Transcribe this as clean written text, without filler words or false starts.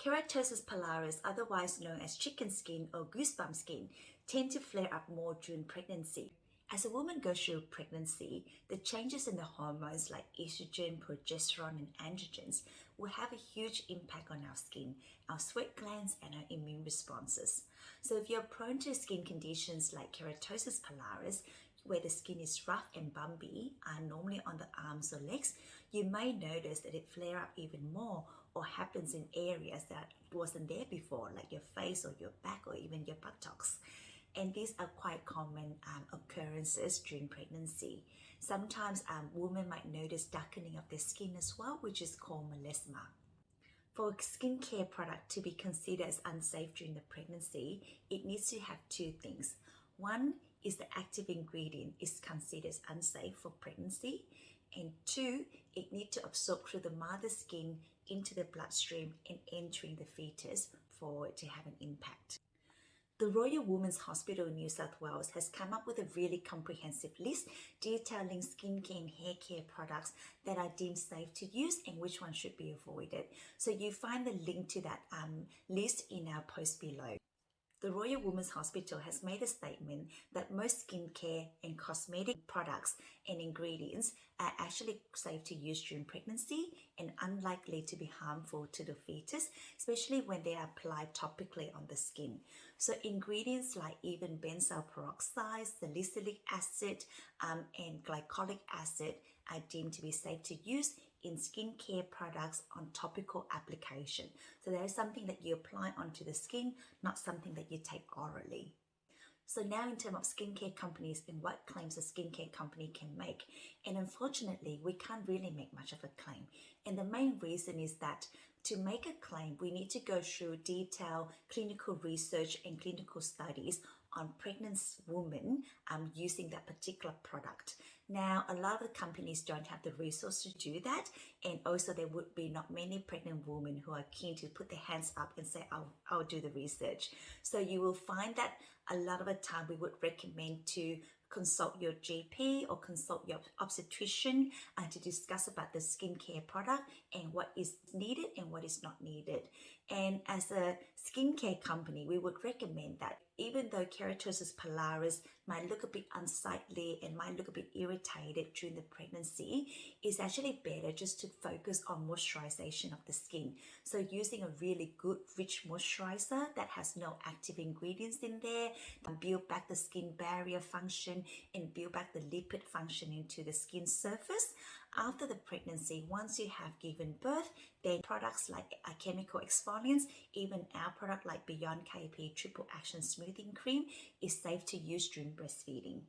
Keratosis pilaris, otherwise known as chicken skin or goosebump skin, tend to flare up more during pregnancy. As a woman goes through pregnancy, the changes in the hormones like estrogen, progesterone, and androgens will have a huge impact on our skin, our sweat glands, and our immune responses. So if you're prone to skin conditions like keratosis pilaris, where the skin is rough and bumpy, normally on the arms or legs, you may notice that it flare up even more or happens in areas that wasn't there before, like your face or your back or even your buttocks. And these are quite common occurrences during pregnancy. Sometimes women might notice darkening of their skin as well, which is called melasma. For a skincare product to be considered as unsafe during the pregnancy, it needs to have two things. One is the active ingredient is considered as unsafe for pregnancy, and two, it needs to absorb through the mother's skin into the bloodstream and entering the fetus for it to have an impact. The Royal Women's Hospital in New South Wales has come up with a really comprehensive list detailing skincare and hair care products that are deemed safe to use and which ones should be avoided. So you find the link to that list in our post below. The Royal Women's Hospital has made a statement that most skincare and cosmetic products and ingredients are actually safe to use during pregnancy and unlikely to be harmful to the fetus, especially when they are applied topically on the skin. So ingredients like even benzoyl peroxide, salicylic acid, and glycolic acid are deemed to be safe to use in skincare products on topical application. So that is something that you apply onto the skin, not something that you take orally. So now in terms of skincare companies and what claims a skincare company can make, and unfortunately we can't really make much of a claim. And the main reason is that to make a claim, we need to go through detailed clinical research and clinical studies on pregnant women using that particular product. Now, a lot of the companies don't have the resources to do that, and also there would be not many pregnant women who are keen to put their hands up and say, I'll do the research. So you will find that a lot of the time we would recommend to consult your GP or consult your obstetrician to discuss about the skincare product and what is needed and what is not needed. And as a skincare company, we would recommend that even though keratosis pilaris might look a bit unsightly and might look a bit irritated during the pregnancy, it's actually better just to focus on moisturization of the skin. So using a really good rich moisturizer that has no active ingredients in there, and build back the skin barrier function and build back the lipid function into the skin surface. After the pregnancy, once you have given birth, then products like chemical exfoliants, even our product like Beyond KP Triple Action Smoothing Cream is safe to use during breastfeeding.